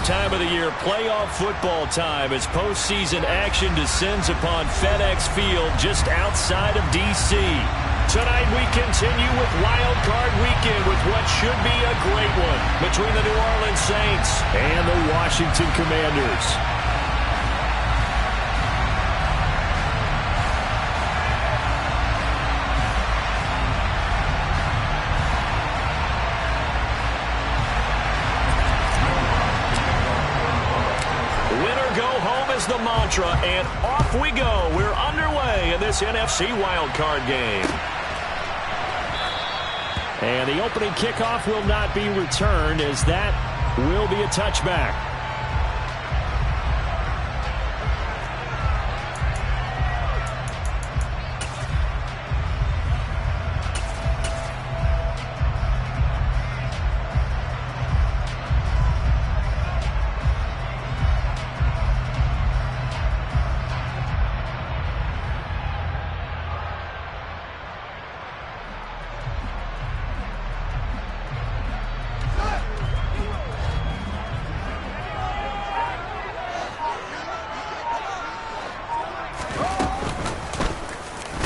time of the year, playoff football time, as postseason action descends upon FedEx Field just outside of D.C. Tonight we continue with Wild Card Weekend with what should be a great one between the New Orleans Saints and the Washington Commanders. The mantra, and off we go. We're underway in this NFC wildcard game. And the opening kickoff will not be returned, as that will be a touchback.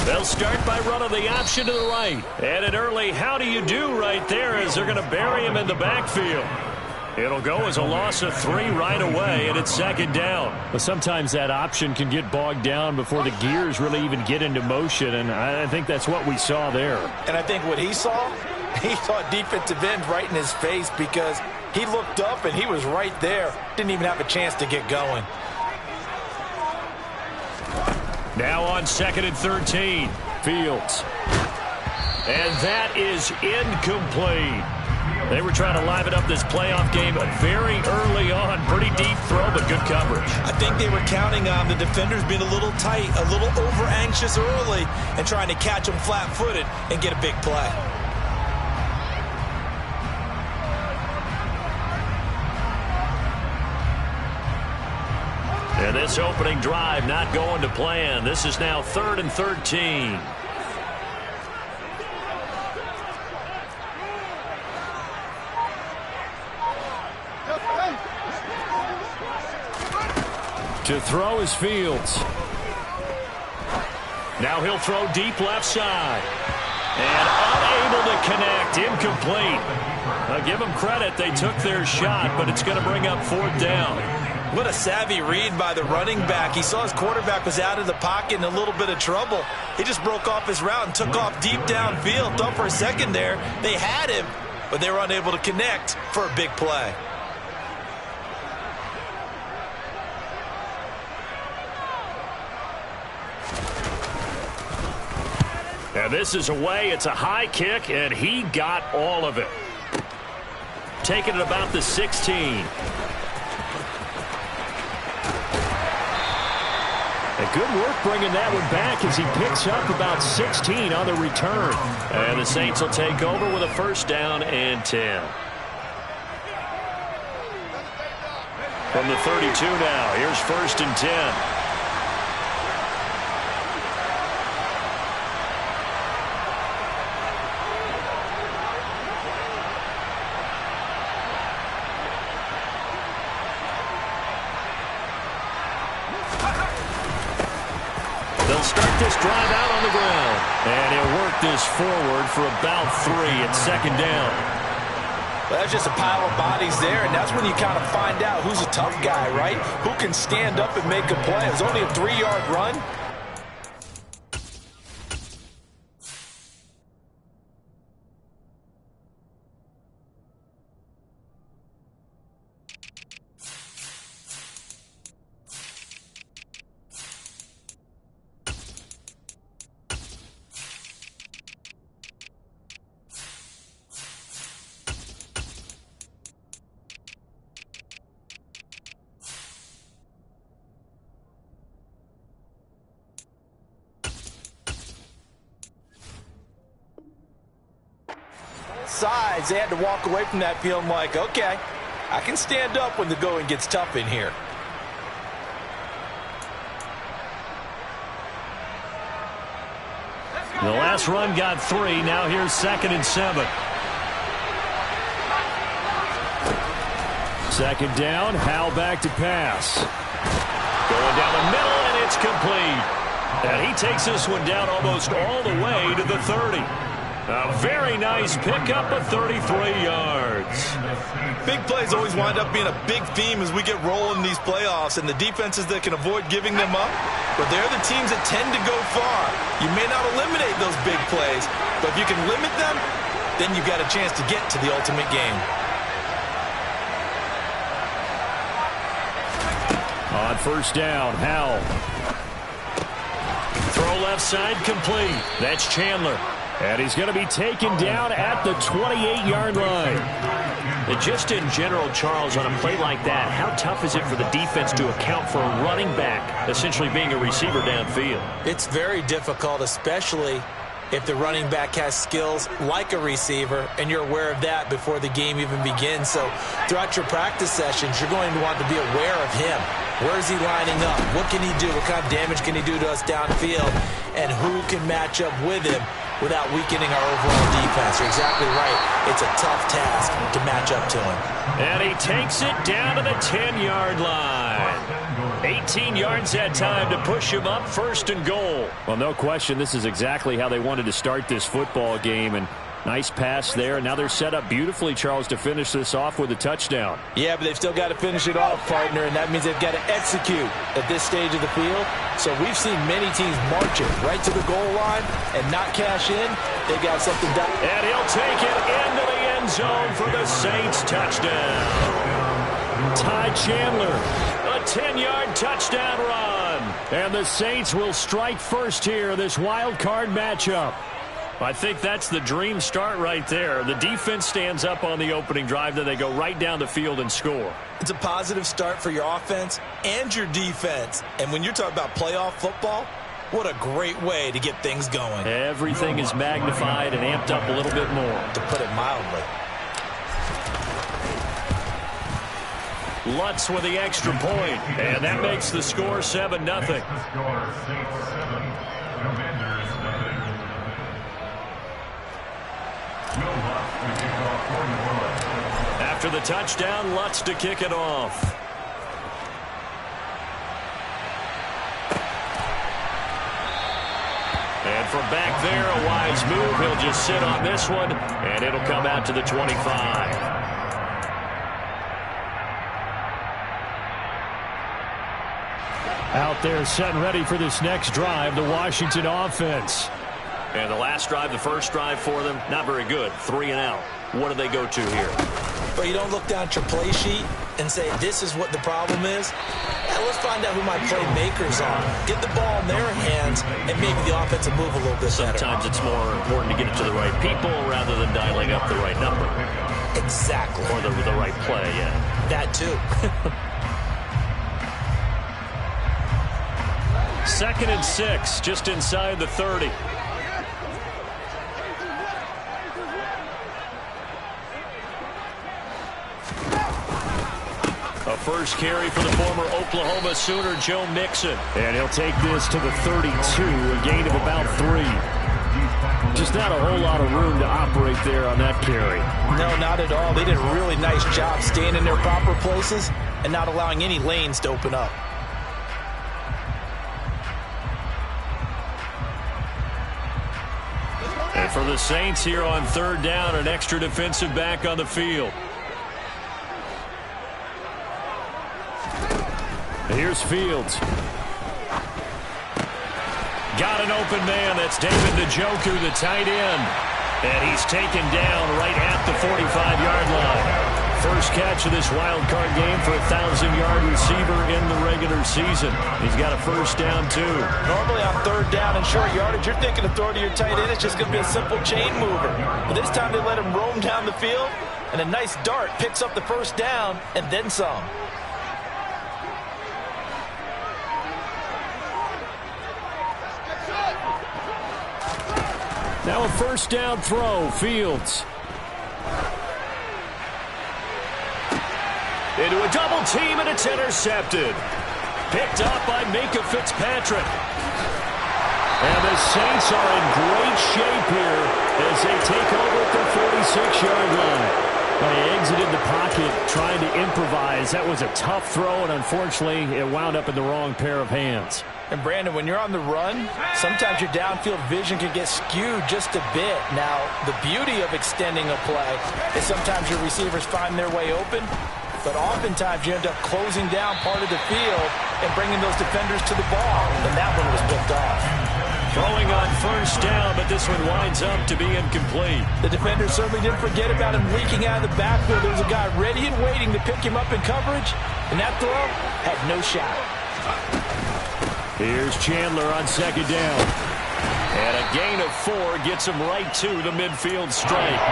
They'll start by running the option to the right. And an early how do you do right there, as they're going to bury him in the backfield. It'll go as a loss of 3 right away, and it's second down. But sometimes that option can get bogged down before the gears really even get into motion, and I think that's what we saw there. And I think what he saw defensive end right in his face, because he looked up and he was right there. Didn't even have a chance to get going. Now on 2nd and 13, Fields. And that is incomplete. They were trying to liven up this playoff game very early on. Pretty deep throw, but good coverage. I think they were counting on the defenders being a little tight, a little over-anxious early, and trying to catch them flat-footed and get a big play. And this opening drive not going to plan. This is now 3rd and 13. To throw is Fields. Now he'll throw deep left side. And unable to connect. Incomplete. I'll give them credit. They took their shot, but it's going to bring up 4th down. What a savvy read by the running back. He saw his quarterback was out of the pocket in a little bit of trouble. He just broke off his route and took off deep downfield. Thought for a second there they had him, but they were unable to connect for a big play. And this is away. It's a high kick, and he got all of it. Taking it about the 16. Good work bringing that one back, as he picks up about 16 on the return. And the Saints will take over with a 1st down and 10. From the 32 now, here's 1st and 10. They'll start this drive out on the ground. And he'll work this forward for about 3 at 2nd down. Well, that's just a pile of bodies there, and that's when you kind of find out who's a tough guy, right? Who can stand up and make a play. It was only a 3-yard run. Sides, they had to walk away from that feeling like, okay, I can stand up when the going gets tough in here. The last run got 3. Now here's 2nd and 7. Second down, Howell back to pass. Going down the middle, and it's complete. And he takes this one down almost all the way to the 30. A very nice pickup of 33 yards. Big plays always wind up being a big theme as we get rolling in these playoffs, and the defenses that can avoid giving them up, but they're the teams that tend to go far. You may not eliminate those big plays, but if you can limit them, then you've got a chance to get to the ultimate game. On first down, Howell. Throw left side complete. That's Chandler. And he's going to be taken down at the 28-yard line. And just in general, Charles, on a play like that, how tough is it for the defense to account for a running back essentially being a receiver downfield? It's very difficult, especially if the running back has skills like a receiver, and you're aware of that before the game even begins. So throughout your practice sessions, you're going to want to be aware of him. Where is he lining up? What can he do? What kind of damage can he do to us downfield? And who can match up with him without weakening our overall defense? You're exactly right. It's a tough task to match up to him. And he takes it down to the 10-yard line. 18 yards that time to push him up, first and goal. Well, no question, this is exactly how they wanted to start this football game. And nice pass there. Now they're set up beautifully, Charles, to finish this off with a touchdown. Yeah, but they've still got to finish it off, partner, and that means they've got to execute at this stage of the field. So we've seen many teams marching right to the goal line and not cash in. They got something done. And he'll take it into the end zone for the Saints touchdown. Ty Chandler, a 10-yard touchdown run. And the Saints will strike first here, this wild card matchup. I think that's the dream start right there. The defense stands up on the opening drive, then they go right down the field and score. It's a positive start for your offense and your defense. And when you're talking about playoff football, what a great way to get things going. Everything is magnified and amped up a little bit more. To put it mildly. Lutz with the extra point, and that makes the score 7-0. After the touchdown, Lutz to kick it off. And from back there, a wise move. He'll just sit on this one, and it'll come out to the 25. Out there set and ready for this next drive, the Washington offense. And the last drive, the first drive for them, not very good. 3 and out. What do they go to here? But you don't look down at your play sheet and say, this is what the problem is. Yeah, let's find out who my playmakers are. Get the ball in their hands, and maybe the offense will move a little bit better. Sometimes it's more important to get it to the right people rather than dialing up the right number. Exactly. Or the right play, yeah. That too. 2nd and 6, just inside the 30. A first carry for the former Oklahoma Sooner, Joe Mixon. And he'll take this to the 32, a gain of about 3. Just not a whole lot of room to operate there on that carry. No, not at all. They did a really nice job staying in their proper places and not allowing any lanes to open up. And for the Saints here on 3rd down, an extra defensive back on the field. Here's Fields. Got an open man. That's David Njoku, the tight end. And he's taken down right at the 45-yard line. First catch of this wild card game for a 1,000-yard receiver in the regular season. He's got a first down, too. Normally on 3rd down and short yardage, you're thinking of throwing to your tight end. It's just going to be a simple chain mover. But this time they let him roam down the field, and a nice dart picks up the first down and then some. Now a first down throw, Fields. Into a double team, and it's intercepted. Picked up by Minkah Fitzpatrick. And the Saints are in great shape here as they take over at the 46-yard line. He exited the pocket trying to improvise. That was a tough throw, and unfortunately, it wound up in the wrong pair of hands. And Brandon, when you're on the run, sometimes your downfield vision can get skewed just a bit. Now, the beauty of extending a play is sometimes your receivers find their way open, but oftentimes you end up closing down part of the field and bringing those defenders to the ball, and that one was picked off. Throwing on first down, but this one winds up to be incomplete. The defender certainly didn't forget about him leaking out of the backfield. There was a guy ready and waiting to pick him up in coverage, and that throw had no shot. Here's Chandler on second down. And a gain of 4 gets him right to the midfield stripe.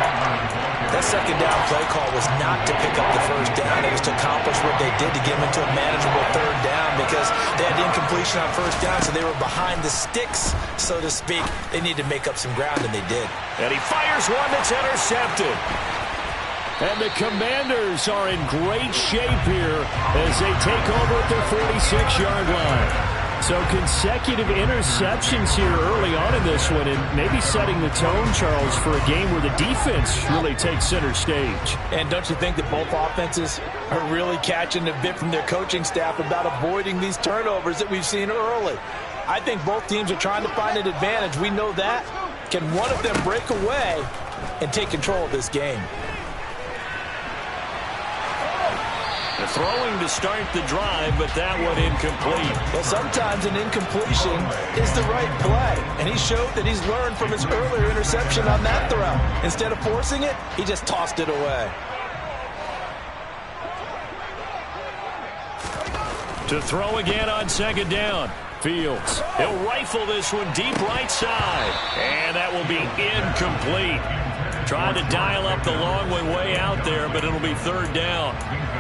That second down play call was not to pick up the first down. It was to accomplish what they did to get him into a manageable third down because they had incompletion on first down, so they were behind the sticks, so to speak. They needed to make up some ground, and they did. And he fires one that's intercepted. And the Commanders are in great shape here as they take over at their 46-yard line. So consecutive interceptions here early on in this one, and maybe setting the tone, Charles, for a game where the defense really takes center stage. And don't you think that both offenses are really catching a bit from their coaching staff about avoiding these turnovers that we've seen early? I think both teams are trying to find an advantage. We know that. Can one of them break away and take control of this game? The throwing to start the drive, but that one incomplete. Well, sometimes an incompletion is the right play, and he showed that he's learned from his earlier interception on that throw. Instead of forcing it, he just tossed it away. To throw again on second down. Fields. He'll rifle this one deep right side, and that will be incomplete. Trying to dial up the long one way out there, but it'll be third down.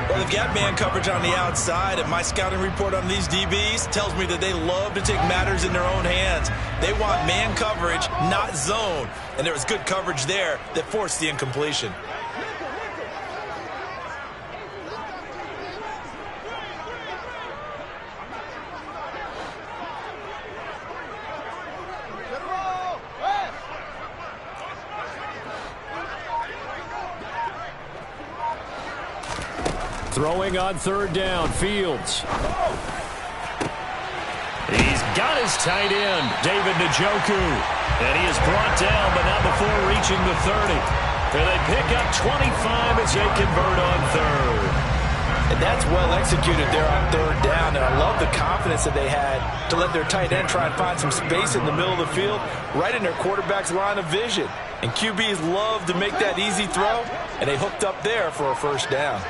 Well, they've got man coverage on the outside, and my scouting report on these DBs tells me that they love to take matters in their own hands. They want man coverage, not zone, and there was good coverage there that forced the incompletion. Throwing on third down, Fields. He's got his tight end, David Njoku. And he is brought down, but not before reaching the 30. And they pick up 25 as they convert on third. And that's well executed there on third down. And I love the confidence that they had to let their tight end try and find some space in the middle of the field, right in their quarterback's line of vision. And QBs love to make that easy throw, and they hooked up there for a first down.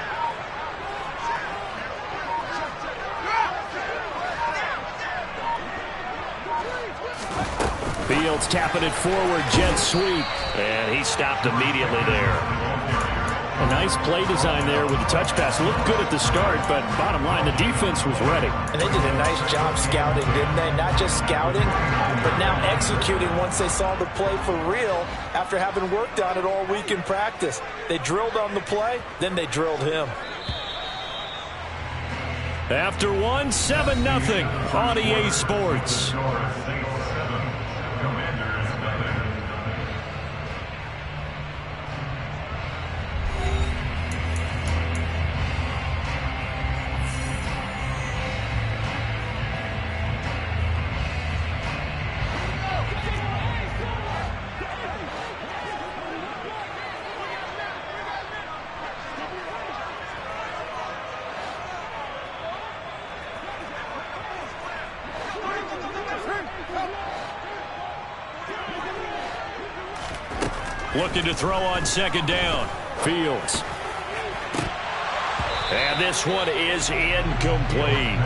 Fields tapping it forward, jet sweep. And he stopped immediately there. A nice play design there with the touch pass. Looked good at the start, but bottom line, the defense was ready. And they did a nice job scouting, didn't they? Not just scouting, but now executing once they saw the play for real after having worked on it all week in practice. They drilled on the play, then they drilled him. After one, 7-0 on EA Sports. Looking to throw on second down. Fields. And this one is incomplete.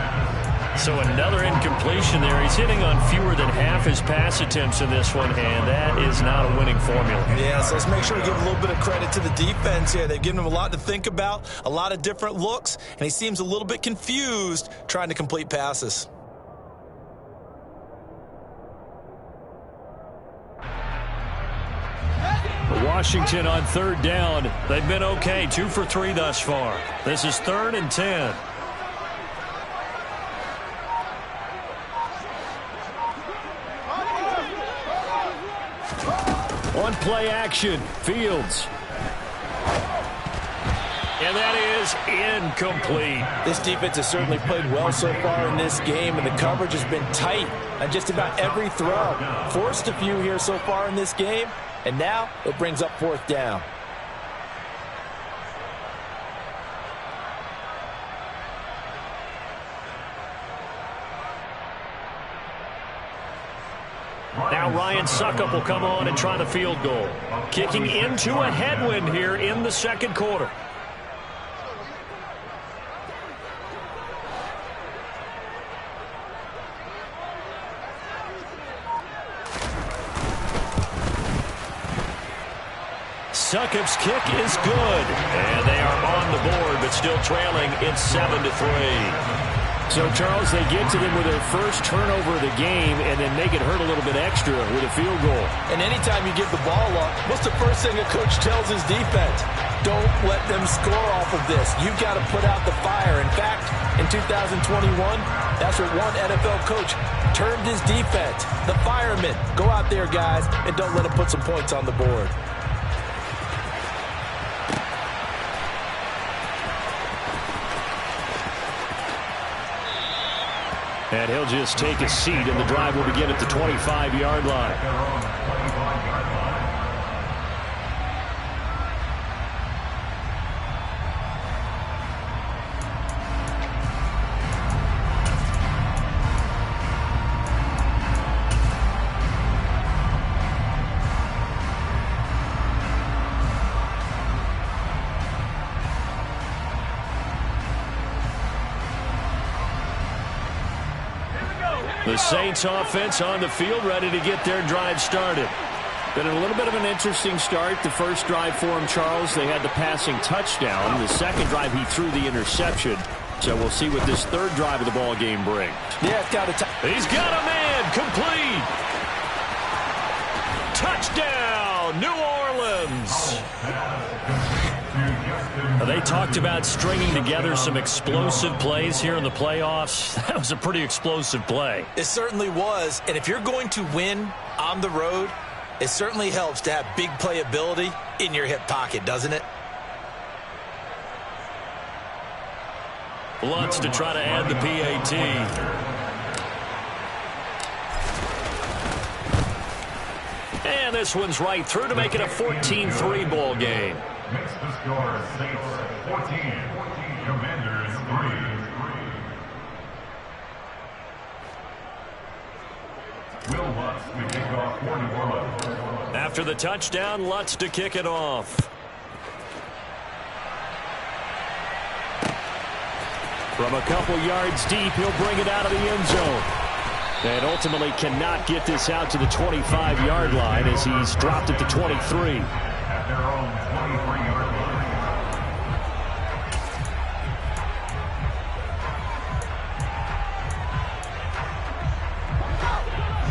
So another incompletion there. He's hitting on fewer than half his pass attempts in this one, and that is not a winning formula. Yeah, so let's make sure we give a little bit of credit to the defense here. They've given him a lot to think about, a lot of different looks, and he seems a little bit confused trying to complete passes. Washington on third down. They've been okay, 2 for 3 thus far. This is 3rd and 10. On play action, Fields. And that is incomplete. This defense has certainly played well so far in this game, and the coverage has been tight on just about every throw. Forced a few here so far in this game, and now it brings up 4th down. Now Ryan Succop will come on and try the field goal. Kicking into a headwind here in the second quarter. Succop's kick is good. And they are on the board, but still trailing. It's 7-3. So, Charles, they get to them with their first turnover of the game and then make it hurt a little bit extra with a field goal. And anytime you give the ball up, what's the first thing a coach tells his defense? Don't let them score off of this. You've got to put out the fire. In fact, in 2021, that's what one NFL coach termed his defense. The firemen. Go out there, guys, and don't let them put some points on the board. And he'll just take a seat, and the drive will begin at the 25-yard line. The Saints offense on the field, ready to get their drive started. Been a little bit of an interesting start. The first drive for him, Charles, they had the passing touchdown. The second drive, he threw the interception. So we'll see what this third drive of the ball game brings. Yeah, it's got he's got a man, complete. Touchdown, New Orleans. They talked about stringing together some explosive plays here in the playoffs. That was a pretty explosive play. It certainly was. And if you're going to win on the road, it certainly helps to have big playability in your hip pocket, doesn't it? Lutz to try to add the PAT. And this one's right through to make it a 14-3 ball game. Makes the score Saints 14, Commanders 3. Will Lutz to kick off for New Orleans. After the touchdown, Lutz to kick it off. From a couple yards deep, he'll bring it out of the end zone. And ultimately cannot get this out to the 25-yard line as he's dropped at the 23. At their own 23-yard line.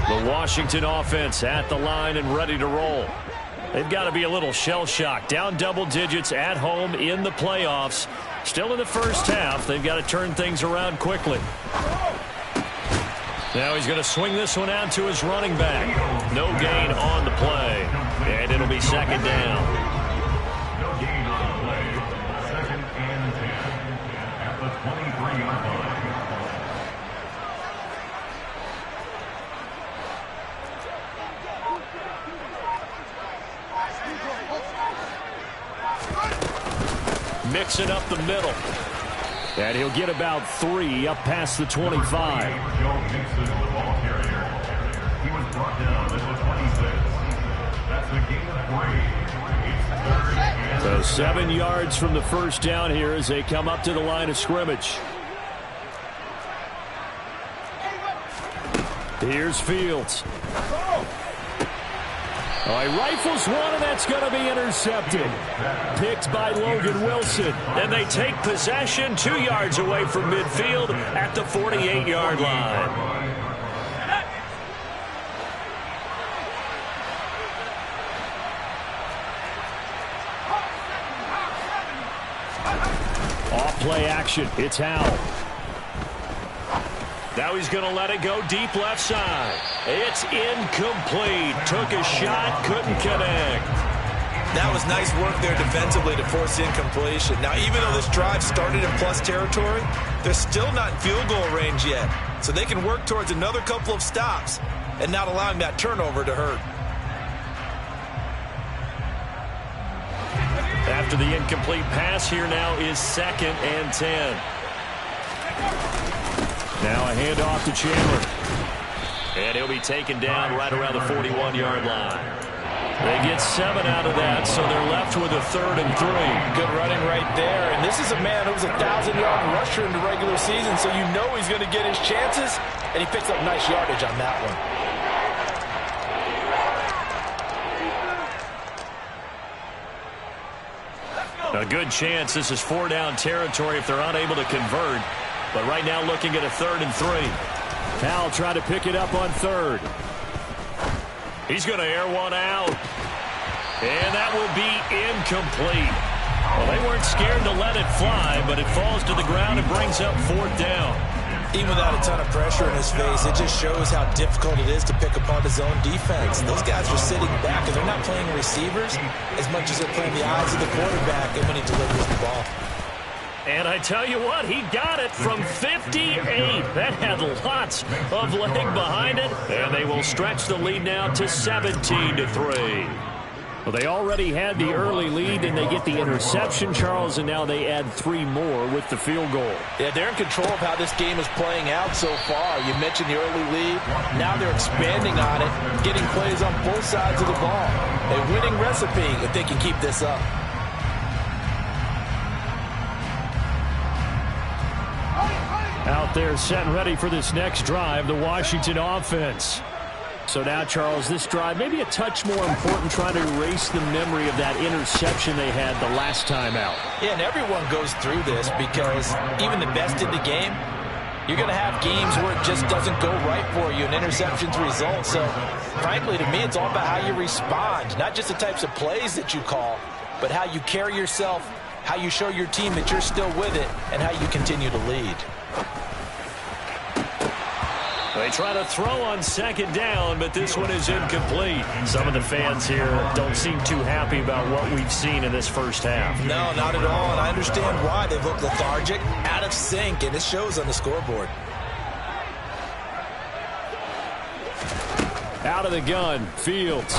The Washington offense at the line and ready to roll. They've got to be a little shell-shocked. Down double digits at home in the playoffs. Still in the first half. They've got to turn things around quickly. Now he's going to swing this one out to his running back. No gain on the play. And it'll be second down. No gain on the play. Second and 10 at the 23-yard line. Mixing up the middle. And he'll get about 3 up past the 25. Joe Mixon, the ball carrier. He was brought down at the 26. That's a gain of 3. It's 3rd and So 7 yards from the first down here as they come up to the line of scrimmage. Here's Fields. Oh, he rifles one, and that's going to be intercepted. Picked by Logan Wilson. And they take possession 2 yards away from midfield at the 48-yard line. Off play action. It's Howell. Now he's going to let it go deep left side. It's incomplete. Took a shot, couldn't connect. That was nice work there defensively to force incompletion. Now, even though this drive started in plus territory, they're still not in field goal range yet. So they can work towards another couple of stops and not allowing that turnover to hurt. After the incomplete pass, here now is 2nd and 10. Now a handoff to Chandler. And he'll be taken down right around the 41-yard line. They get 7 out of that, so they're left with a 3rd and 3. Good running right there. And this is a man who was a 1,000-yard rusher in the regular season, so you know he's going to get his chances, and he picks up nice yardage on that one. A good chance this is 4-down territory if they're unable to convert. But right now looking at a 3rd and 3. Powell trying to pick it up on 3rd. He's going to air one out. And that will be incomplete. Well, they weren't scared to let it fly, but it falls to the ground and brings up 4th down. Even without a ton of pressure in his face, it just shows how difficult it is to pick apart his own defense. Those guys are sitting back, and they're not playing receivers as much as they're playing the eyes of the quarterback and when he delivers the ball. And I tell you what, he got it from 58. That had lots of leg behind it. And they will stretch the lead now to 17-3. Well, they already had the early lead, and they get the interception, Charles, and now they add 3 more with the field goal. Yeah, they're in control of how this game is playing out so far. You mentioned the early lead. Now they're expanding on it, getting plays on both sides of the ball. A winning recipe if they can keep this up. Out there set and ready for this next drive, the Washington offense. So now, Charles, this drive maybe a touch more important, trying to erase the memory of that interception they had the last time out. Yeah, and everyone goes through this because even the best in the game, you're going to have games where it just doesn't go right for you, and interceptions result. So, frankly, to me, it's all about how you respond, not just the types of plays that you call, but how you carry yourself, how you show your team that you're still with it, and how you continue to lead. They try to throw on 2nd down, but this one is incomplete. Some of the fans here don't seem too happy about what we've seen in this first half. No, not at all, and I understand why. They look lethargic, out of sync, and it shows on the scoreboard. Out of the gun, Fields.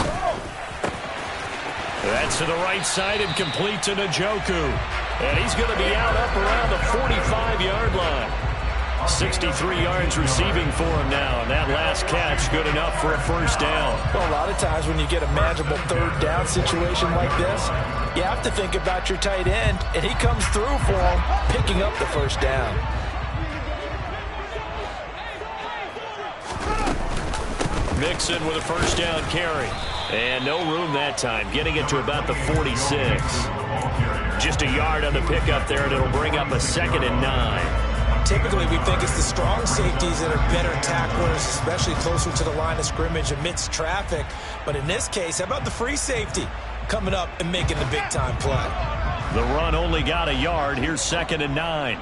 That's to the right side and complete to Njoku. And he's going to be out up around the 45-yard line. 63 yards receiving for him now, and that last catch good enough for a 1st down. Well, a lot of times when you get a manageable 3rd down situation like this, you have to think about your tight end, and he comes through for him, picking up the 1st down. Mixon with a 1st down carry. And no room that time, getting it to about the 46. Just a yard on the pickup there, and it'll bring up a 2nd and 9. Typically, we think it's the strong safeties that are better tacklers, especially closer to the line of scrimmage amidst traffic. But in this case, how about the free safety coming up and making the big-time play? The run only got a yard. Here's 2nd and 9.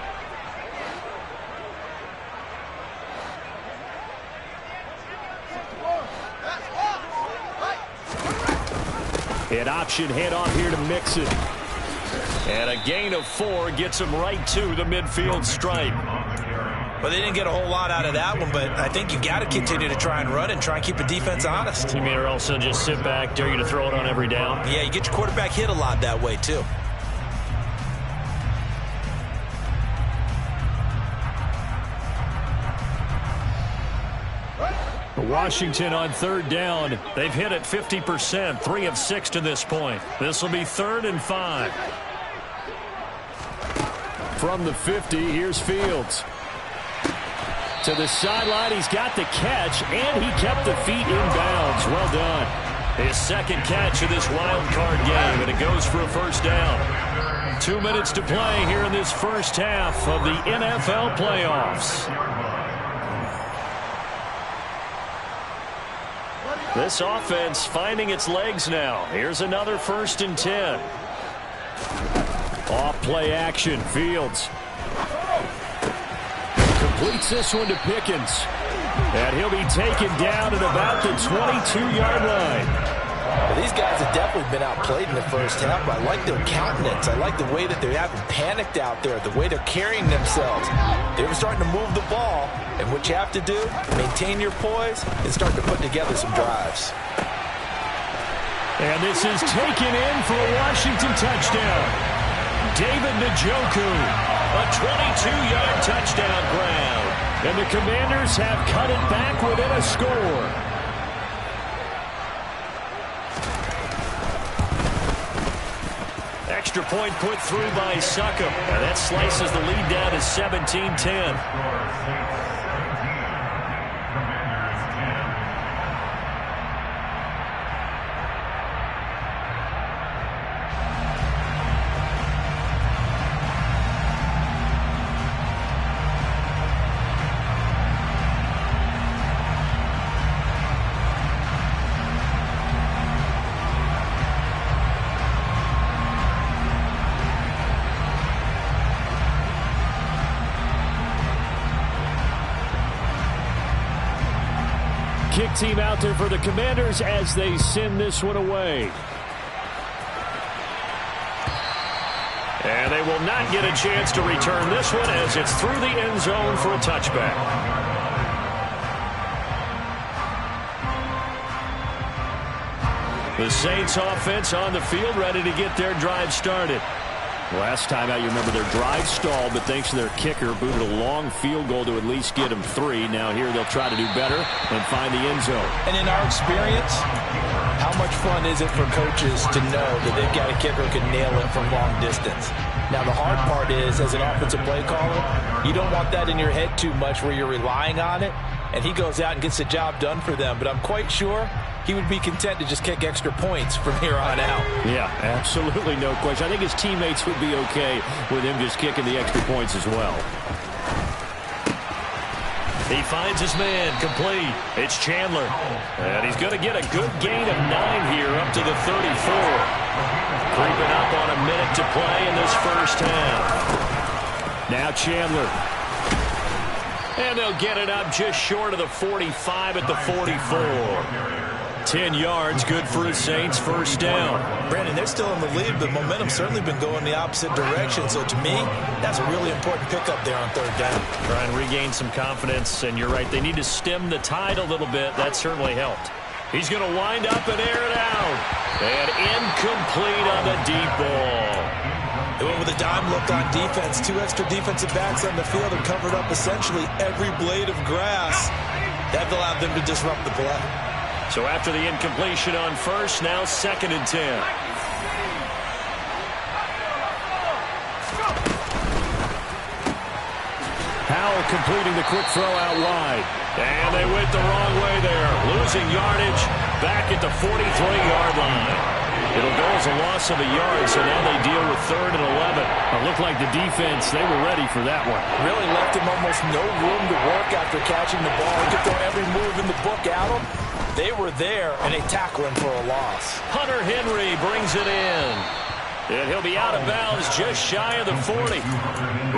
An option handoff here to Mixon. And a gain of 4 gets him right to the midfield stripe. Well, they didn't get a whole lot out of that one, but I think you got to continue to try and run and try and keep the defense honest. You mean or else they'll just sit back, dare you to throw it on every down? Yeah, you get your quarterback hit a lot that way, too. Washington on 3rd down. They've hit it 50%, 3 of 6 to this point. This will be 3rd and 5. From the 50, here's Fields. To the sideline, he's got the catch, and he kept the feet in bounds. Well done. His 2nd catch of this wild card game, and it goes for a 1st down. 2 minutes to play here in this first half of the NFL playoffs. This offense finding its legs now. Here's another 1st and 10. Off play action, Fields. Completes this one to Pickens. And he'll be taken down at about the 22-yard line. Well, these guys have definitely been outplayed in the first half, but I like their countenance. I like the way that they haven't panicked out there, the way they're carrying themselves. They're starting to move the ball, and what you have to do, maintain your poise and start to put together some drives. And this is taken in for a Washington touchdown. David Njoku, a 22-yard touchdown grab. And the Commanders have cut it back within a score. Extra point put through by Succop. And that slices the lead down to 17-10. Kick team out there for the Commanders as they send this one away. And they will not get a chance to return this one as it's through the end zone for a touchback. The Saints offense on the field ready to get their drive started. Last time out, you remember their drive stalled, but thanks to their kicker, booted a long field goal to at least get them 3. Now here they'll try to do better and find the end zone. And in our experience, how much fun is it for coaches to know that they've got a kicker who can nail it from long distance? Now the hard part is, as an offensive play caller, you don't want that in your head too much where you're relying on it, and he goes out and gets the job done for them. But I'm quite sure he would be content to just kick extra points from here on out. Yeah, absolutely no question. I think his teammates would be okay with him just kicking the extra points as well. He finds his man complete. It's Chandler. And he's going to get a good gain of 9 here up to the 34. Creeping up on a minute to play in this first half. Now Chandler. And they'll get it up just short of the 45 at the 44. 10 yards, good for the Saints, first down. Brandon, they're still in the lead, but momentum's certainly been going the opposite direction. So to me, that's a really important pickup there on third down. Try and regain some confidence, and you're right, they need to stem the tide a little bit. That certainly helped. He's going to wind up and air it out. And incomplete on the deep ball. They went with a dime look on defense. 2 extra defensive backs on the field and covered up essentially every blade of grass. That allowed them to disrupt the play. So after the incompletion on first, now 2nd and 10. Howell completing the quick throw out wide. And they went the wrong way there. Losing yardage back at the 43-yard line. It'll go as a loss of a yard, so now they deal with 3rd and 11. It looked like the defense, they were ready for that one. Really left him almost no room to work after catching the ball. He could throw every move in the book at him. They were there, and they tackle him for a loss. Hunter Henry brings it in. And he'll be out of bounds just shy of the 40.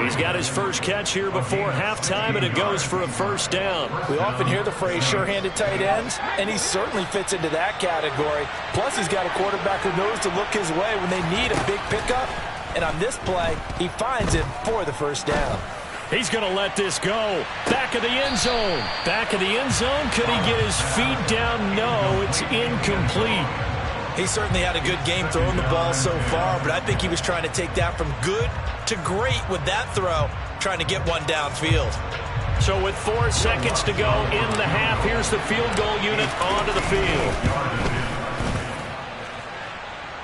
He's got his first catch here before halftime, and it goes for a first down. We often hear the phrase sure-handed tight ends, and he certainly fits into that category. Plus, he's got a quarterback who knows to look his way when they need a big pickup. And on this play, he finds him for the first down. He's going to let this go. Back of the end zone. Back of the end zone. Could he get his feet down? No, it's incomplete. He certainly had a good game throwing the ball so far, but I think he was trying to take that from good to great with that throw, trying to get one downfield. So with 4 seconds to go in the half, here's the field goal unit onto the field.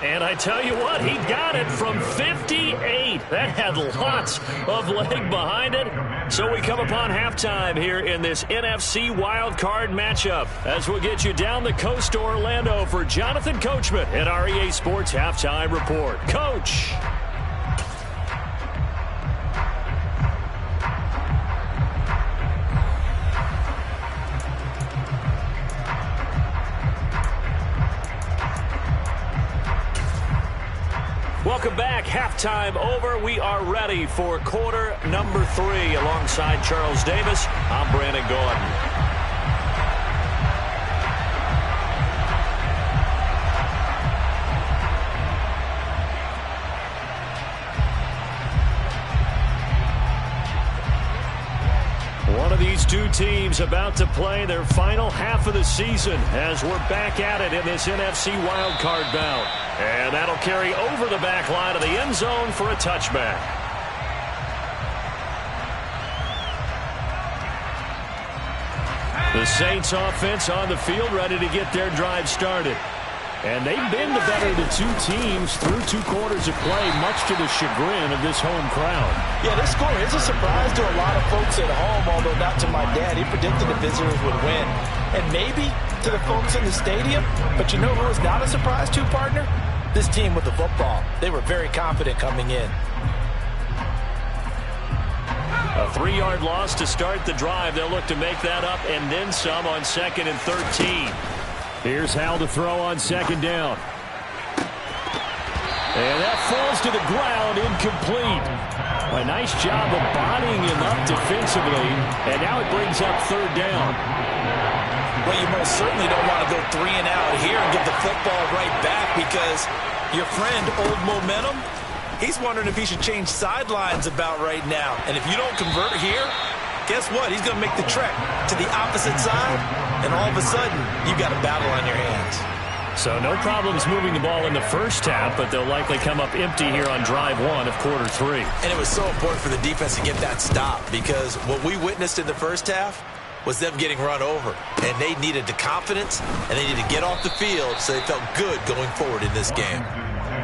And I tell you what, he got it from 58. That had lots of leg behind it. So we come upon halftime here in this NFC wildcard matchup as we'll get you down the coast to Orlando for Jonathan Coachman at our EA Sports Halftime Report. Coach. Welcome back. Halftime over. We are ready for quarter number 3 alongside Charles Davis. I'm Brandon Gaudin. these two teams about to play their final half of the season as we're back at it in this NFC wildcard bout. And that'll carry over the back line of the end zone for a touchback. The Saints offense on the field ready to get their drive started. And they've been the better of the two teams through 2 quarters of play, much to the chagrin of this home crowd. Yeah, this score is a surprise to a lot of folks at home, although not to my dad. He predicted the visitors would win. And maybe to the folks in the stadium. But you know who was not a surprise to, partner? This team with the football. They were very confident coming in. A 3-yard loss to start the drive. They'll look to make that up and then some on 2nd and 13. Here's Howell to throw on 2nd down. And that falls to the ground, incomplete. A nice job of bodying him up defensively, and now it brings up 3rd down. Well, you most certainly don't want to go 3 and out here and give the football right back because your friend, Old Momentum, he's wondering if he should change sidelines about right now. And if you don't convert here, guess what? He's going to make the trek to the opposite side, and all of a sudden, you've got a battle on your hands. So no problems moving the ball in the first half, but they'll likely come up empty here on drive 1 of quarter 3. And it was so important for the defense to get that stop because what we witnessed in the first half was them getting run over. And they needed the confidence, and they needed to get off the field so they felt good going forward in this game.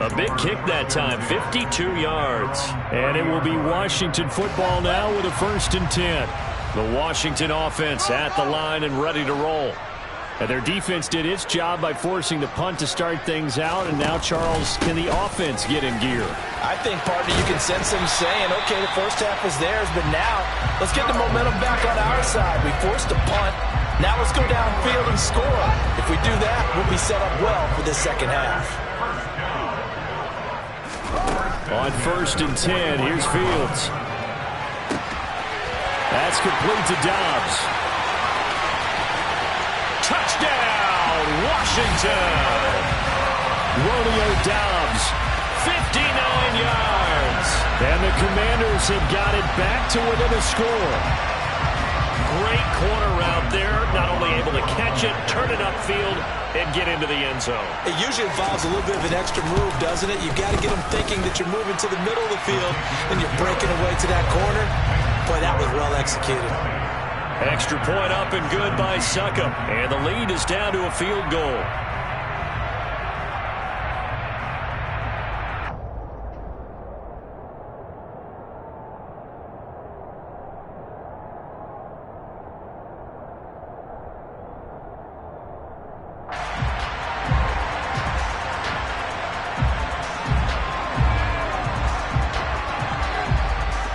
A big kick that time, 52 yards. And it will be Washington football now with a 1st and 10. The Washington offense at the line and ready to roll. And their defense did its job by forcing the punt to start things out. And now, Charles, can the offense get in gear? I think, partner, you can sense them saying, okay, the first half was theirs, but now let's get the momentum back on our side. We forced a punt. Now let's go downfield and score. If we do that, we'll be set up well for this second half. On 1st and 10, here's Fields. That's complete to Dobbs. Touchdown, Washington! Romeo Dobbs, 59 yards. and the Commanders have got it back to within a score. Great corner route there, not only able to catch it, turn it upfield, and get into the end zone. It usually involves a little bit of an extra move, doesn't it? You've got to get them thinking that you're moving to the middle of the field, and you're breaking away to that corner. Boy, that was well executed. Extra point up and good by Succop, and the lead is down to a field goal.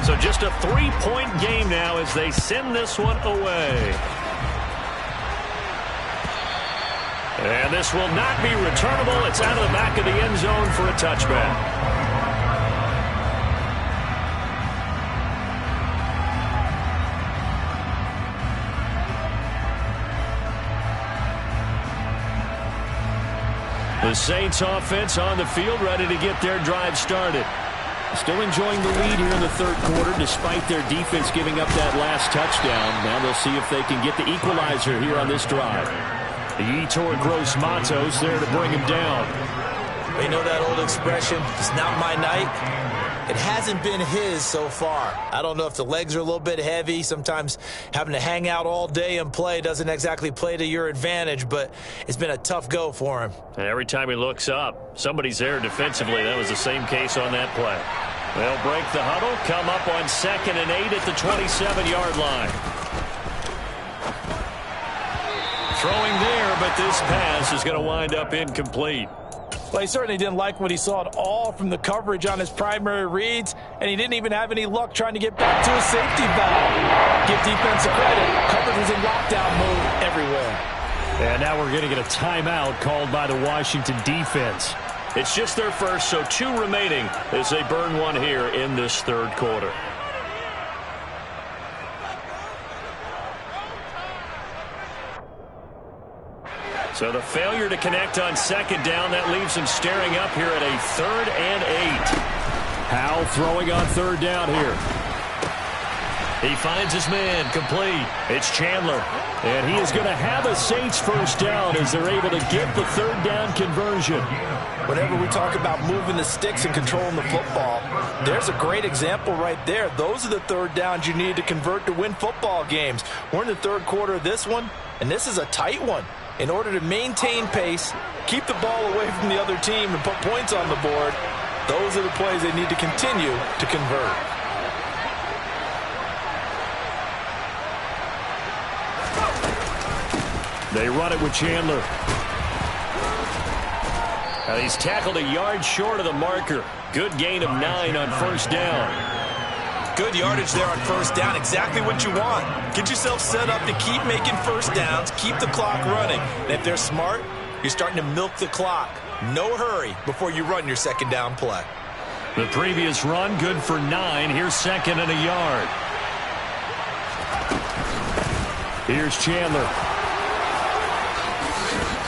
So just a 3-point game now as they send this one away. And this will not be returnable. It's out of the back of the end zone for a touchback. The Saints offense on the field ready to get their drive started. Still enjoying the lead here in the third quarter despite their defense giving up that last touchdown. Now they'll see if they can get the equalizer here on this drive. Yetur Gross-Matos there to bring him down. You know that old expression, it's not my night. It hasn't been his so far. I don't know if the legs are a little bit heavy. Sometimes having to hang out all day and play doesn't exactly play to your advantage, but it's been a tough go for him. And every time he looks up, somebody's there defensively. That was the same case on that play. They'll break the huddle, come up on 2nd and 8 at the 27-yard line. Throwing there, but this pass is going to wind up incomplete. Well, he certainly didn't like what he saw at all from the coverage on his primary reads, and he didn't even have any luck trying to get back to his safety valve. Give defense credit. Coverage was in lockdown mode everywhere. And now we're going to get a timeout called by the Washington defense. It's just their first, so 2 remaining as they burn one here in this third quarter. So the failure to connect on 2nd down, that leaves them staring up here at a 3rd and 8. Howell throwing on 3rd down here. He finds his man, complete. It's Chandler. And he is going to have a Saints first down as they're able to get the third down conversion. Whenever we talk about moving the sticks and controlling the football, there's a great example right there. Those are the third downs you need to convert to win football games. We're in the third quarter of this one, and this is a tight one. In order to maintain pace, keep the ball away from the other team, and put points on the board, those are the plays they need to continue to convert. They run it with Chandler. Now he's tackled a yard short of the marker. Good gain of 9 on first down. Good yardage there on first down. Exactly what you want. Get yourself set up to keep making first downs, keep the clock running. And if they're smart, you're starting to milk the clock. No hurry before you run your second down play. The previous run, good for 9. Here's second and a yard. Here's Chandler.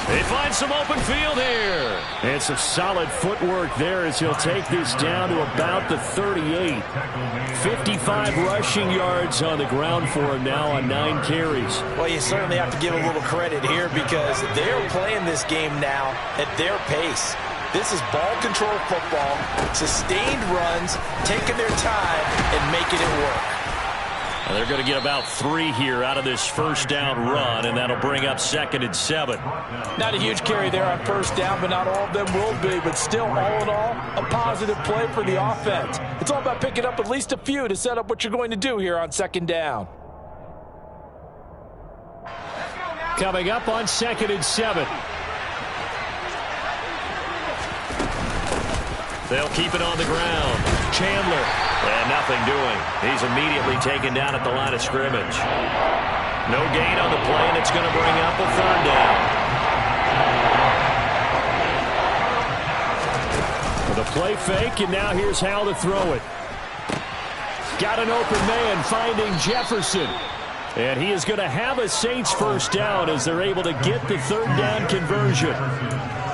They find some open field here. And some solid footwork there as he'll take this down to about the 38. 55 rushing yards on the ground for him now on 9 carries. Well, you certainly have to give a little credit here because they're playing this game now at their pace. This is ball control football, sustained runs, taking their time and making it work. Well, they're going to get about 3 here out of this first down run, and that'll bring up second and 7. Not a huge carry there on first down, but not all of them will be. But still, all in all, a positive play for the offense. It's all about picking up at least a few to set up what you're going to do here on second down. Coming up on second and 7. They'll keep it on the ground. Chandler. And nothing doing. He's immediately taken down at the line of scrimmage. No gain on the play, and it's going to bring up a third down. With a play fake, and now here's how to throw it. Got an open man finding Jefferson. And he is going to have a Saints first down as they're able to get the third down conversion.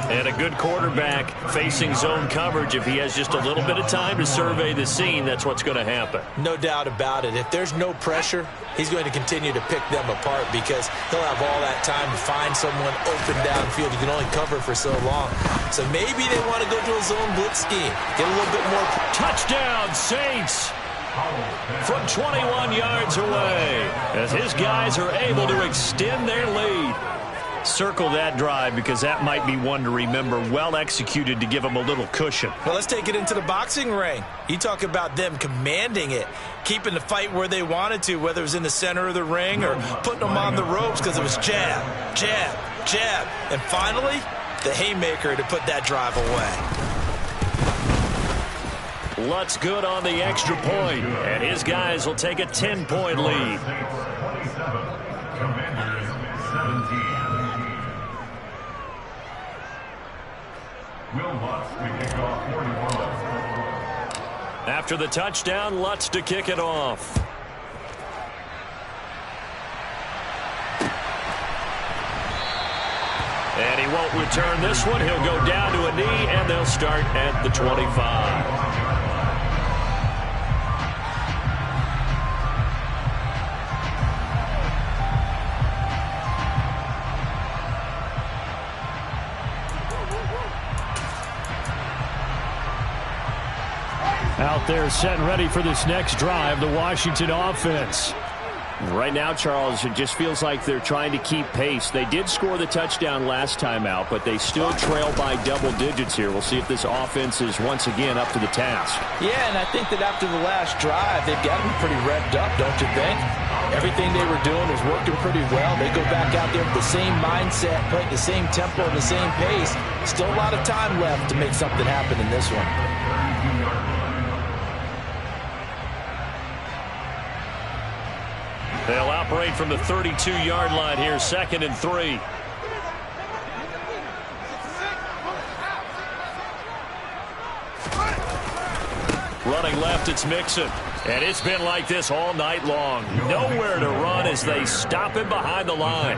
And a good quarterback facing zone coverage. If he has just a little bit of time to survey the scene, that's what's going to happen. No doubt about it. If there's no pressure, he's going to continue to pick them apart because he'll have all that time to find someone open downfield. You can only cover for so long. So maybe they want to go to a zone blitz scheme. Get a little bit more. Touchdown, Saints! From 21 yards away as his guys are able to extend their lead. Circle that drive because that might be one to remember. Well executed to give them a little cushion. Well, let's take it into the boxing ring. You talk about them commanding it, keeping the fight where they wanted to, whether it was in the center of the ring or putting them on the ropes because it was jab, jab, jab. And finally, the haymaker to put that drive away. Lutz good on the extra point, and his guys will take a 10-point lead. Commanders 17. Will Lutz to kick off 41. After the touchdown, Lutz to kick it off. And he won't return this one. He'll go down to a knee, and they'll start at the 25. Out there set and ready for this next drive, the Washington offense. Right now, Charles, it just feels like they're trying to keep pace. They did score the touchdown last time out, but they still trail by double digits here. We'll see if this offense is once again up to the task. Yeah, and I think that after the last drive, they've got to be pretty revved up, don't you think? Everything they were doing was working pretty well. They go back out there with the same mindset, playing the same tempo, the same pace. Still a lot of time left to make something happen in this one. They'll operate from the 32-yard line here, second and 3. Running left, it's Mixon. And it's been like this all night long. Nowhere to run as they stop him behind the line.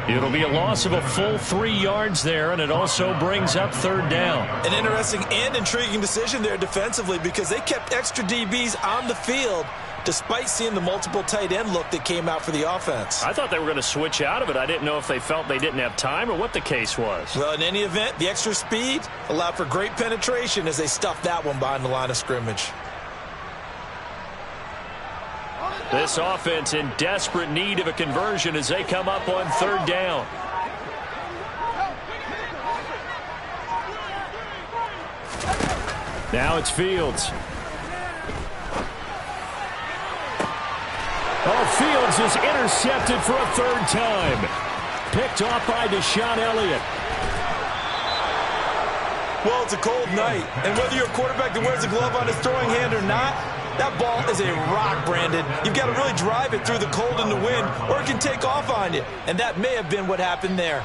It'll be a loss of a full 3 yards there, and it also brings up third down. An interesting and intriguing decision there defensively because they kept extra DBs on the field despite seeing the multiple tight end look that came out for the offense. I thought they were going to switch out of it. I didn't know if they felt they didn't have time or what the case was. Well, in any event, the extra speed allowed for great penetration as they stuffed that one behind the line of scrimmage. This offense in desperate need of a conversion as they come up on third down. Now it's Fields. Oh, Fields is intercepted for a third time. Picked off by Deshaun Elliott. Well, it's a cold night, and whether you're a quarterback that wears a glove on his throwing hand or not, that ball is a rock, Brandon. You've got to really drive it through the cold and the wind, or it can take off on you, and that may have been what happened there.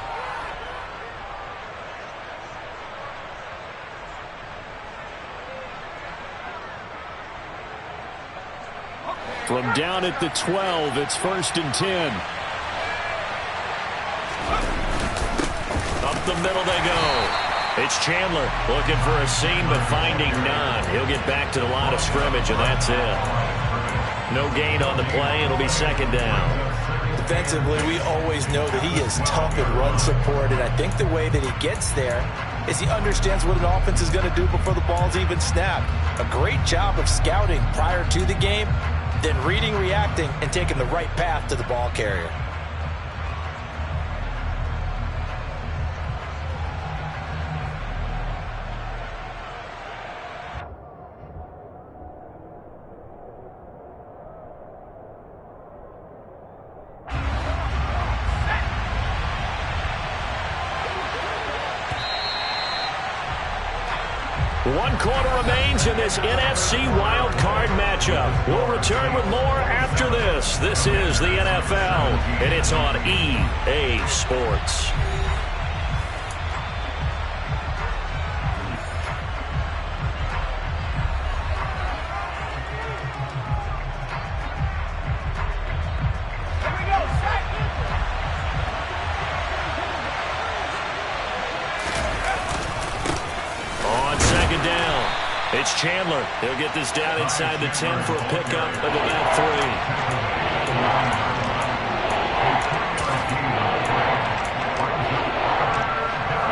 From down at the 12, it's 1st and 10. Up the middle they go. It's Chandler looking for a seam but finding none. He'll get back to the line of scrimmage, and that's it. No gain on the play. It'll be second down. Defensively, we always know that he is tough in run support, and I think the way that he gets there is he understands what an offense is going to do before the ball's even snapped. A great job of scouting prior to the game, then reading, reacting, and taking the right path to the ball carrier. One quarter remains in this NFC wildcard matchup. We'll return with more after this. This is the NFL, and it's on EA Sports. It's Chandler. He'll get this down inside the 10 for a pickup of about 3.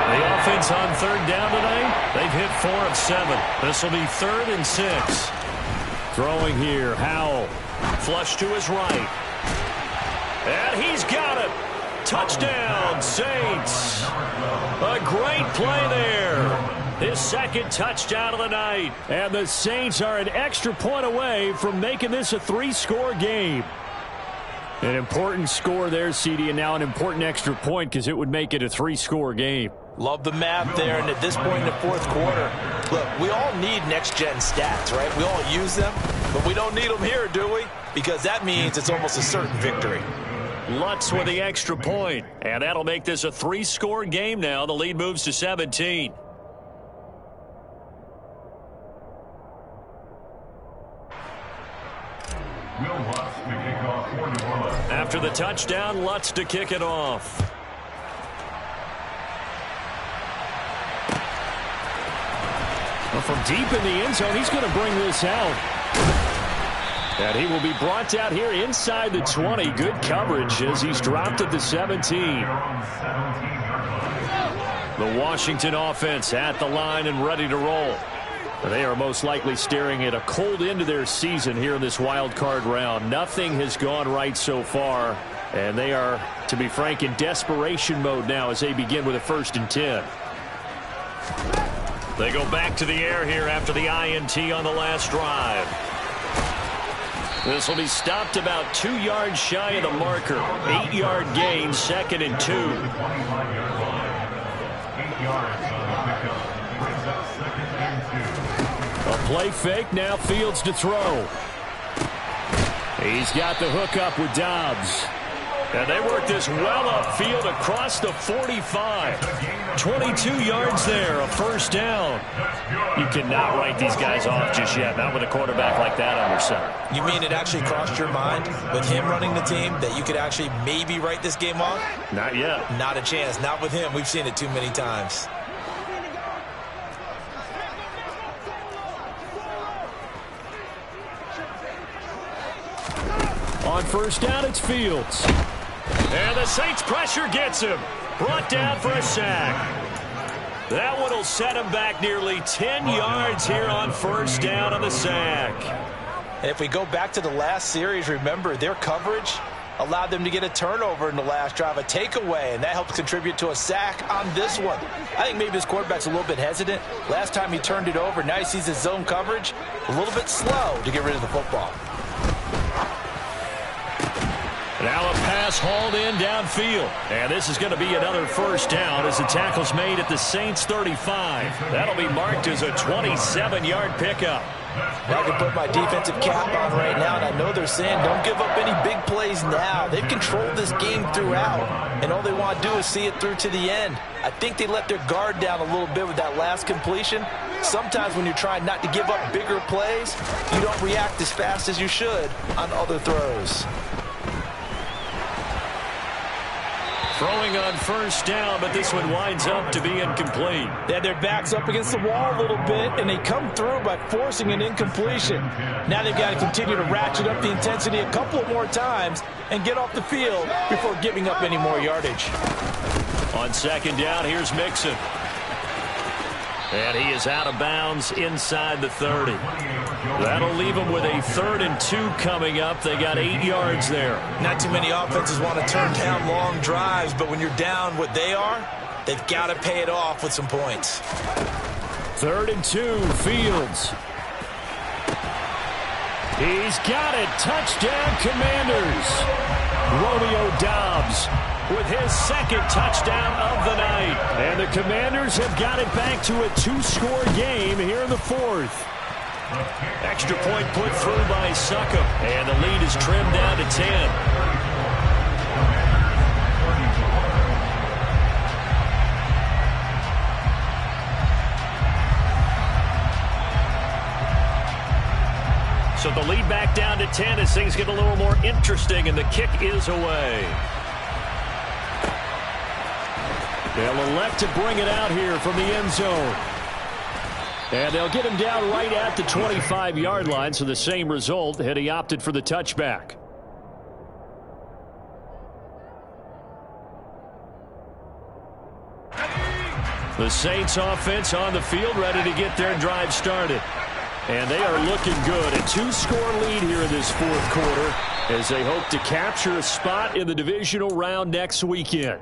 The offense on third down tonight, they've hit 4 of 7. This will be 3rd and 6. Throwing here, Howell. Flush to his right. And he's got it. Touchdown, Saints. A great play there. His second touchdown of the night. And the Saints are an extra point away from making this a 3-score game. An important score there, CD, and now an important extra point because it would make it a 3-score game. Love the math there, and at this point in the fourth quarter, look, we all need next-gen stats, right? We all use them, but we don't need them here, do we? Because that means it's almost a certain victory. Lutz with the extra point, and that'll make this a 3-score game now. The lead moves to 17. After the touchdown, Lutz to kick it off. Well, from deep in the end zone, he's going to bring this out. And he will be brought out here inside the 20. Good coverage as he's dropped at the 17. The Washington offense at the line and ready to roll. They are most likely staring at a cold end to their season here in this wild card round. Nothing has gone right so far, and they are, to be frank, in desperation mode now as they begin with a 1st and 10. They go back to the air here after the INT on the last drive. This will be stopped about 2 yards shy of the marker. 8-yard gain, 2nd and 2. 8 yards on the pickup. A play fake, now Fields to throw. He's got the hook up with Dobbs. And they work this well upfield across the 45. 22 yards there, a 1st down. You cannot write these guys off just yet, not with a quarterback like that under center. You mean it actually crossed your mind with him running the team that you could actually maybe write this game off? Not yet. Not a chance. Not with him. We've seen it too many times. on first down, it's Fields. And the Saints pressure gets him. Brought down for a sack. That one will set him back nearly 10 yards here on first down on the sack. And if we go back to the last series, remember, their coverage allowed them to get a turnover in the last drive, a takeaway, and that helps contribute to a sack on this one. I think maybe this quarterback's a little bit hesitant. Last time he turned it over, now he sees his zone coverage a little bit slow to get rid of the football. Now a pass hauled in downfield. And this is going to be another first down as the tackle's made at the Saints 35. That'll be marked as a 27-yard pickup. I can put my defensive cap on right now, and I know they're saying don't give up any big plays now. They've controlled this game throughout, and all they want to do is see it through to the end. I think they let their guard down a little bit with that last completion. Sometimes when you're trying not to give up bigger plays, you don't react as fast as you should on other throws. Throwing on first down, but this one winds up to be incomplete. They had their backs up against the wall a little bit, and they come through by forcing an incompletion. Now they've got to continue to ratchet up the intensity a couple of more times and get off the field before giving up any more yardage. On second down, here's Mixon. And he is out of bounds inside the 30. That'll leave them with a 3rd and 2 coming up. They got 8 yards there. Not too many offenses want to turn down long drives, but when you're down what they are, they've got to pay it off with some points. 3rd and 2, Fields. He's got it. Touchdown, Commanders. Romeo Doubs with his 2nd touchdown of the night. And the Commanders have got it back to a 2-score game here in the 4th. Extra point put through by Succop. And the lead is trimmed down to 10. So the lead back down to 10 as things get a little more interesting, and the kick is away. They'll elect to bring it out here from the end zone. And they'll get him down right at the 25-yard line, so the same result had he opted for the touchback. The Saints offense on the field, ready to get their drive started. And they are looking good. A 2-score lead here in this 4th quarter as they hope to capture a spot in the divisional round next weekend.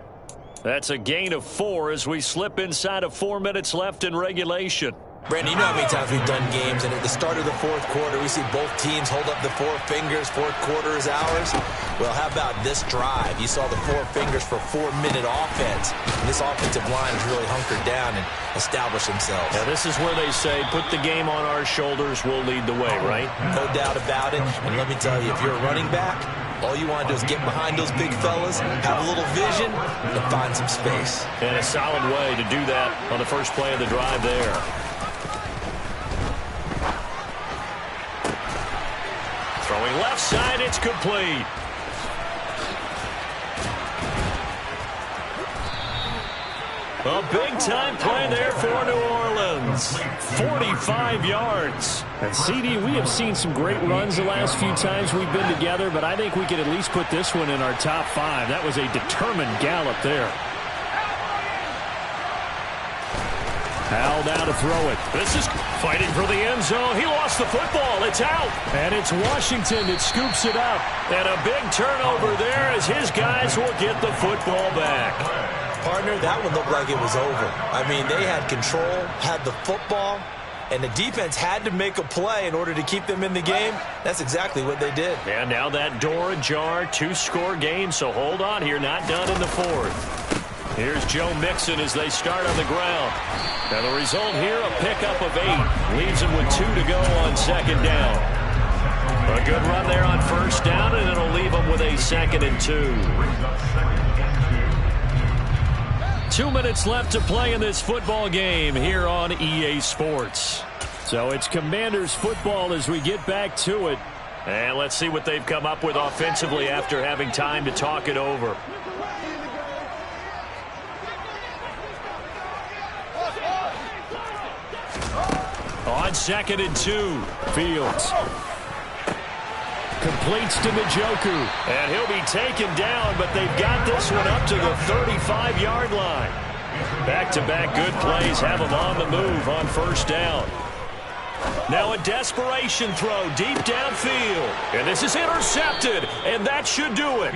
That's a gain of 4 as we slip inside of 4 minutes left in regulation. Brandon, you know how many times we've done games, and at the start of the 4th quarter, we see both teams hold up the 4 fingers, 4th quarter is ours. Well, how about this drive? You saw the 4 fingers for 4-minute offense. And this offensive line has really hunkered down and established themselves. Now, this is where they say, put the game on our shoulders, we'll lead the way, right? No doubt about it. And let me tell you, if you're a running back, all you want to do is get behind those big fellas, have a little vision, and find some space. And a solid way to do that on the first play of the drive there. Throwing left side, it's complete. A big-time play there for New Orleans. 45 yards. And, CD, we have seen some great runs the last few times we've been together, but I think we could at least put this one in our top 5. That was a determined gallop there. Howell now to throw it. This is fighting for the end zone. He lost the football. It's out. And it's Washington that scoops it up. And a big turnover there as his guys will get the football back. Partner, that one looked like it was over. I mean, they had control, had the football, and the defense had to make a play in order to keep them in the game. That's exactly what they did. And now that door ajar, 2-score game, so hold on here, not done in the 4th. Here's Joe Mixon as they start on the ground. Now the result here, a pickup of 8. Leaves him with 2 to go on second down. A good run there on first down, and it'll leave him with a 2nd and 2. 2 minutes left to play in this football game here on EA Sports. So it's Commanders football as we get back to it. And let's see what they've come up with offensively after having time to talk it over. On 2nd and 2, Fields. Completes to Njoku. And he'll be taken down, but they've got this one up to the 35-yard line. Back-to-back good plays have them on the move on first down. Now a desperation throw deep downfield. And this is intercepted, and that should do it.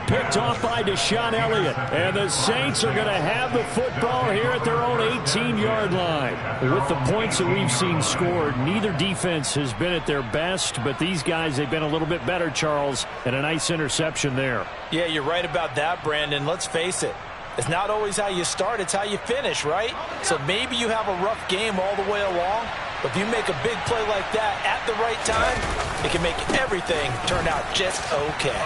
Picked off by Deshaun Elliott. And the Saints are going to have the football here at their own 18-yard line. With the points that we've seen scored, neither defense has been at their best, but these guys, they've been a little bit better, Charles, and a nice interception there. Yeah, you're right about that, Brandon. Let's face it. It's not always how you start, it's how you finish, right? So maybe you have a rough game all the way along, but if you make a big play like that at the right time, it can make everything turn out just okay.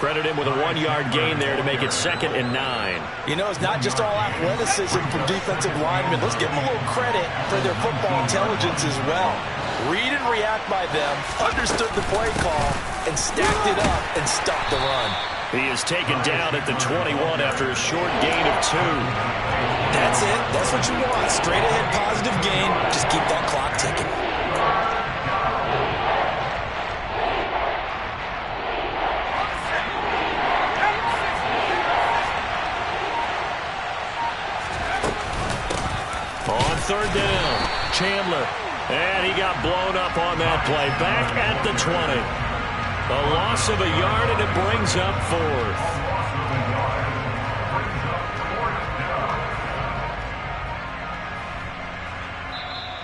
Credit him with a 1-yard gain there to make it 2nd and 9. You know, it's not just all athleticism from defensive linemen. Let's give them a little credit for their football intelligence as well. Read and react by them, understood the play call, and stacked it up and stopped the run. He is taken down at the 21 after a short gain of 2. That's it. That's what you want. Straight ahead positive gain. Just keep that clock ticking. On 3rd down, Chandler. And he got blown up on that play. Back at the 20. A loss of a yard, and it brings up 4th.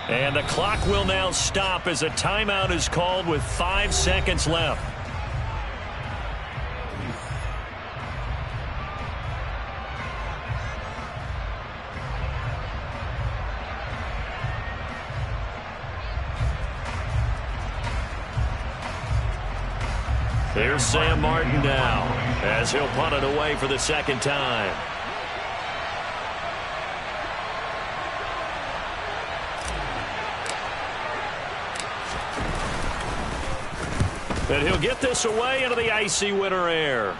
And the clock will now stop as a timeout is called with 5 seconds left. Here's Sam Martin now as he'll punt it away for the 2nd time. And he'll get this away into the icy winter air.